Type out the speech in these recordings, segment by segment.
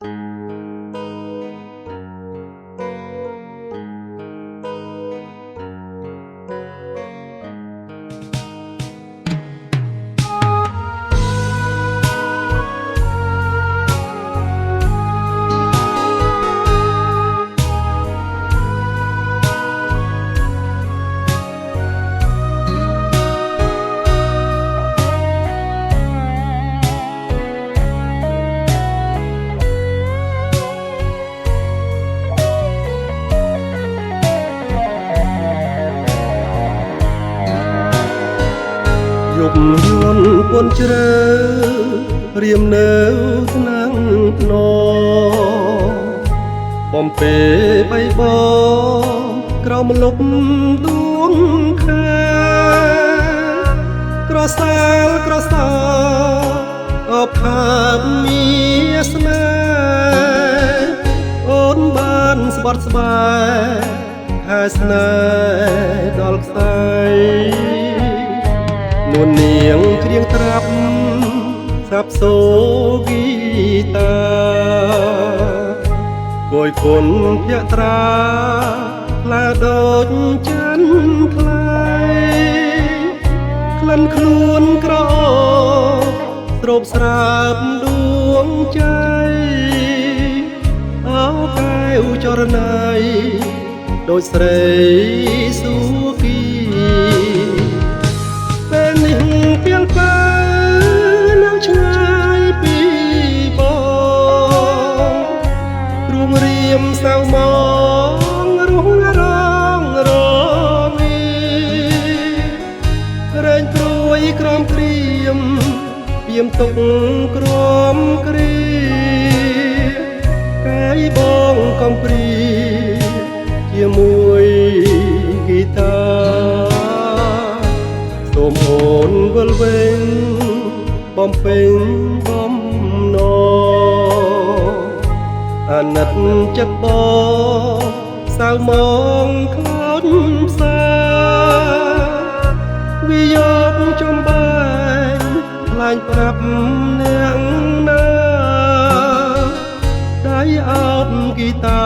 យប់យន់ពន់ជ្រៅរៀមនៅស្នាងថ្នបំពេបៃបក្រោមលប់ដួងខែក្រសាលក្រសោអបខាបមានស្នេហ៍អូនបានស្បត់ស្បែកខែស្នេហ៍ដល់ខ្សែនួននាងគ្រៀងត្រាប់សាប់សូគីតាគយគុណភក្ត្រាផ្លែដូចច័ន្ទថ្លៃក្លិនខ្លួនក្រអូបស្រូបស្រាបដួងใจអោកែវចរណៃដូចស្រីសូគីពេលនេះពីលបើនៅឆ្ងាយពីបងរួងរៀមសៅមងរួងរងរមីរែងព្រួយក្រំក្រៀមពីមទុកក្រំគ្រីកាយបងកំព្រីជាមួយហ្គីតាសូមអូនវិលវិញបំពេញបំណងអាណិតចិត្តបងសៅមងខ្លោចផ្សាវាយកចំបែកខ្លាញ់ប្រាប់អ្នកណាដៃអោបហ្គីតា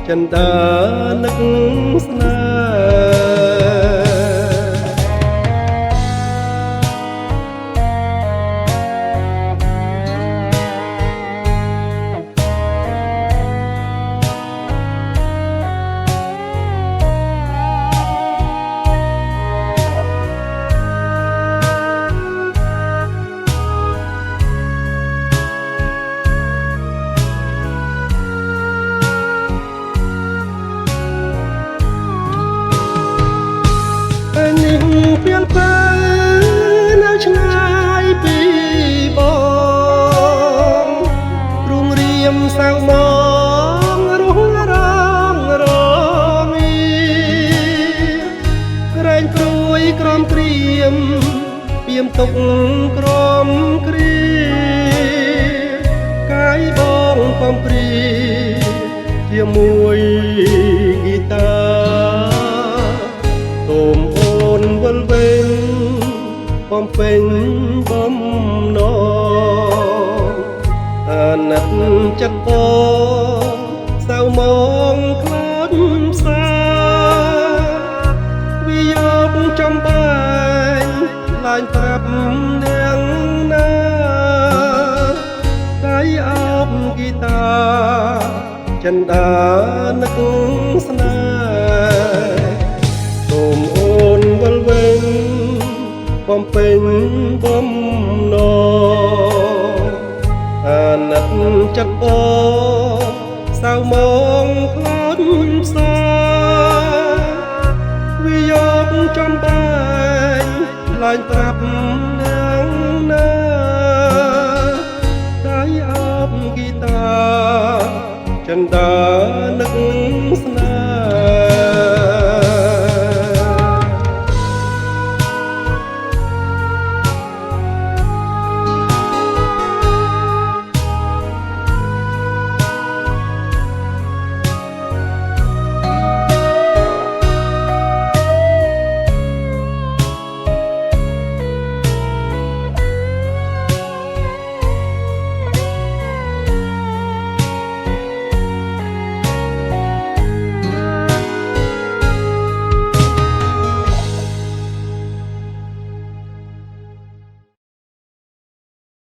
ចិនដានឹកស្នេហ៍នេះពេលបើនៅឆ្ងាយពីបងរួងរៀមសៅមងរួងរងរមីរែងព្រួយក្រំក្រៀមពីមទុកក្រំគ្រីកាយបងកំព្រីជាមួយហ្គីតាសូមវិលវិញបំពេញបំណងអាណិតចិត្តបងសៅមងខ្លោចផ្សាវាយកចំបែកឡាញប្រាប់អ្នកណាដៃអោបហ្គីតាចិនដានឹកស្នេហ៍សូមអូនវិលវិញបំពេញបំណងអាណិតចិត្តបងសៅមងខ្លោចផ្សាវាយកចំបែកឡាញប្រាប់អ្នកណាដៃអោបហ្គីតាចិនដា